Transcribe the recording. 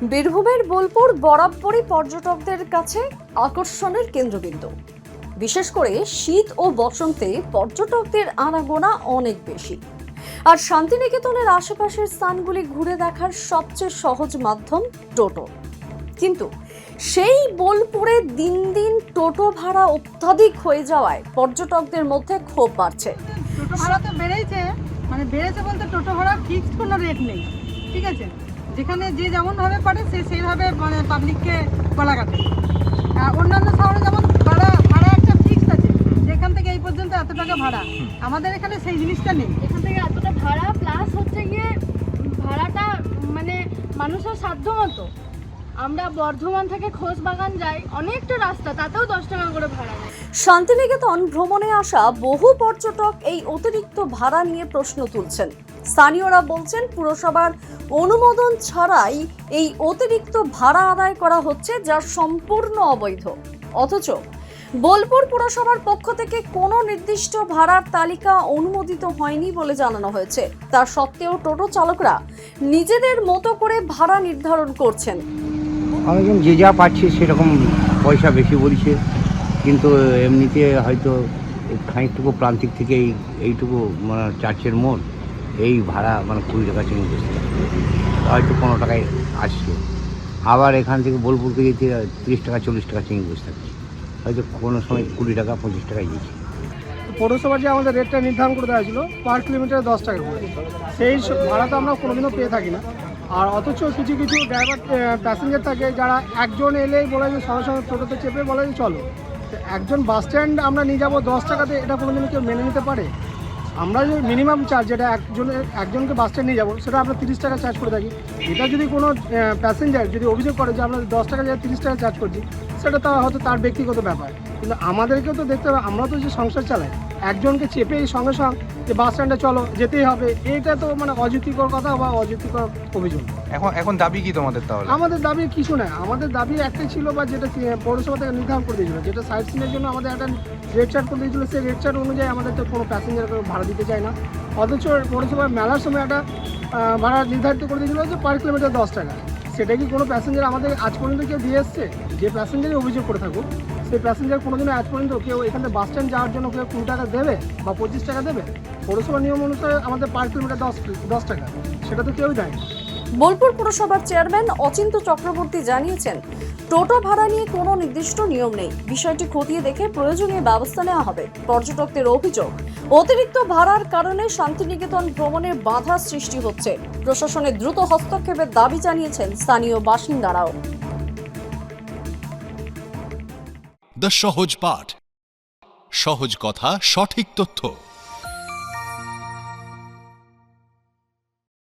বীরভূমের বোলপুর বরাবরই পর্যটকদের কাছে আকর্ষণের কেন্দ্রবিন্দু। বিশেষ করে শীত ও বসন্তে পর্যটকদের আনাগোনা অনেক বেশি। আর শান্তিনিকেতনের আশেপাশের স্থানগুলি ঘুরে দেখার সবচেয়ে সহজ মাধ্যম টোটো। কিন্তু সেই বোলপুরে দিন দিন টোটো ভাড়া অত্যাধিক হয়ে যাওয়ায় পর্যটকদের মধ্যে ক্ষোভ বাড়ছে। টোটো ভাড়া তো বেড়েছে, বেড়েছে বলতে টোটো ভাড়া ফিক্সড কোনো রেট নেই, ঠিক আছে? যেখানে যে যেমনভাবে পারে সে সেইভাবে পাবলিককে গলা কাটে। অন্যান্য শহরে যেমন ভাড়া একটা ফিক্সড আছে, যেখান থেকে এই পর্যন্ত এত টাকা ভাড়া, আমাদের এখানে সেই জিনিসটা নেই। এখান থেকে এতটা ভাড়া প্লাস হচ্ছে গিয়ে ভাড়াটা মানুষের সাধ্য মতো। আমরা বর্ধমান থেকে খোসবাগান যাই, অনেকটা রাস্তা, তাতেও 10 টাকা করে ভাড়া নেয়। শান্তিনিকেতন ভ্রমণে আসা বহু পর্যটক এই অতিরিক্ত ভাড়া নিয়ে প্রশ্ন তুলছেন। স্থানীয়রা বলছেন পুরসভার অনুমোদন ছাড়াই এই অতিরিক্ত ভাড়া আদায় করা হচ্ছে, যা সম্পূর্ণ অবৈধ। অথচ বোলপুর পুরসভার পক্ষ থেকে কোনো নির্দিষ্ট ভাড়ার তালিকা অনুমোদিত হয়নি বলে জানানো হয়েছে। তা সত্ত্বেও টোটো চালকরা নিজেদের মতো করে ভাড়া নির্ধারণ করছেন। অনেকজন যে যা পাচ্ছে সেরকম পয়সা বেশি বলছে, কিন্তু এমনিতে হয়তো খানিকটুকু প্রান্তিক থেকে এইটুকু চার্চের মোড় এই ভাড়া 20 টাকা চেঞ্জ করছে, হয়তো 15 টাকায় আসছে। আবার এখান থেকে বোলপুর থেকে 30 টাকা 40 টাকা চেঞ্জ বসে থাকছে, হয়তো কোনো সময় 20 টাকা 25 টাকায় দিয়েছে। পৌরসভার যে আমাদের রেটটা নির্ধারণ করে দেওয়া হয়েছিল পার কিলোমিটারে 10 টাকা করে, সেই ভাড়া তো আমরা কোনোদিনও পেয়ে থাকি না। আর অথচ কিছু কিছু ড্রাইভার প্যাসেঞ্জার থাকে যারা একজন এলেই বলে যে সঙ্গে সঙ্গে টোটোতে চেপে বলে যে চলো। তো একজন বাস স্ট্যান্ড আমরা নিয়ে যাবো 10 টাকাতে, এটা কোনোদিনও কেউ মেনে নিতে পারে? আমরা যে মিনিমাম চার্জ, যেটা একজনকে বাস স্ট্যান্ড নিয়ে যাবো, সেটা আমরা 30 টাকা চার্জ করে থাকি। এটা যদি কোনো প্যাসেঞ্জার যদি অভিযোগ করে যে আমরা 10 টাকা জায়গায় 30 টাকা চার্জ করছি, সেটা তো হয়তো তার ব্যক্তিগত ব্যাপার। কিন্তু আমাদেরকেও তো দেখতে হবে, আমরা তো যে সংসার চালাই, একজনকে চেপে সঙ্গে সঙ্গে যে বাস স্ট্যান্ডে চলো যেতেই হবে, এটা তো অযৌক্তিকর কথা বা অযৌক্তিকর অভিযোগ। এখন দাবি কি তোমাদের? তাহলে আমাদের দাবি কিছু না, আমাদের দাবি একটাই ছিল, বা যেটা পৌরসভা থেকে নির্ধারণ করে দিয়েছিল, যেটা সাইট সিনের জন্য আমাদের একটা রেট চার্ট করে দিয়েছিল, সেই রেট চার্ট অনুযায়ী আমাদের তো কোনো প্যাসেঞ্জারকে ভাড়া দিতে চায় না। অথচ পৌরসভার মেলার সময় একটা ভাড়া নির্ধারিত করে দিয়েছিল যে পার কিলোমিটার 10 টাকা। সেটা কি কোনো প্যাসেঞ্জার আমাদের আজ পর্যন্ত কেউ দিয়ে এসছে? যে প্যাসেঞ্জারই অভিযোগ করে থাকুক, সেই প্যাসেঞ্জার কোনোদিনও আজ পর্যন্ত কেউ এখান থেকে বাস স্ট্যান্ড যাওয়ার জন্য কেউ 20 টাকা দেবে বা 25 টাকা দেবে? পৌরসভার নিয়ম অনুসারে আমাদের পার কিলোমিটার 10 টাকা, সেটা তো কেউই দেয় না। বোলপুর পুরসভার চেয়ারম্যান অচিন্ত চক্রবর্তী জানিয়েছেন, টোটো ভাড়া নিয়ে কোনো নির্দিষ্ট নিয়ম নেই। বিষয়টি খতিয়ে দেখে প্রয়োজনীয় ব্যবস্থা নেওয়া হবে। পর্যটকদের অভিযোগ, অতিরিক্ত ভাড়ার কারণে শান্তিনিকেতন ভ্রমণের বাধা সৃষ্টি হচ্ছে। প্রশাসনের দ্রুত হস্তক্ষেপের দাবি জানিয়েছেন স্থানীয় বাসিন্দারাও। দ্য সহজ পাঠ, সহজ কথা, সঠিক তথ্য।